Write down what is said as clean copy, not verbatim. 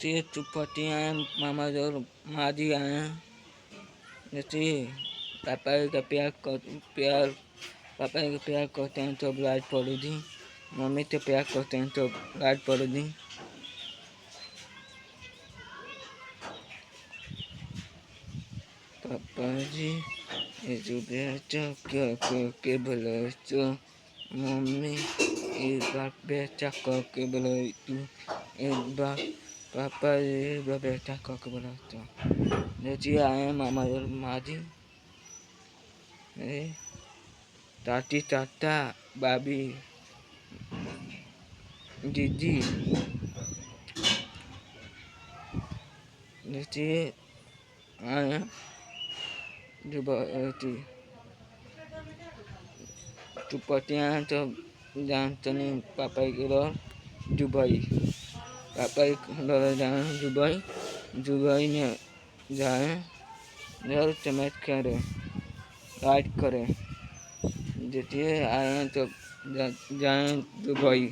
जैसे चुपटी आए मामा और माजी आए। जैसे पापा का प्यार पापा का प्यार करते हैं तो लाइट पड़ेगी। मम्मी से प्यार करते हैं तो लाइट पड़ेगी। पापा जी ये जो बेटा के बोले तो मम्मी एक बार बेटा करके बोले तू एक बार पापा एक बार बेटा करके बोला तो जैसे आए मामा और माजी ताती ताता बाबी दीदी जैसे आए चुपटी आए तो जानते नहीं पापा की दुबई पापा जाए दुबई में जाए जरूर चमक करे लाइट करे जैसे आए तो जाए दुबई।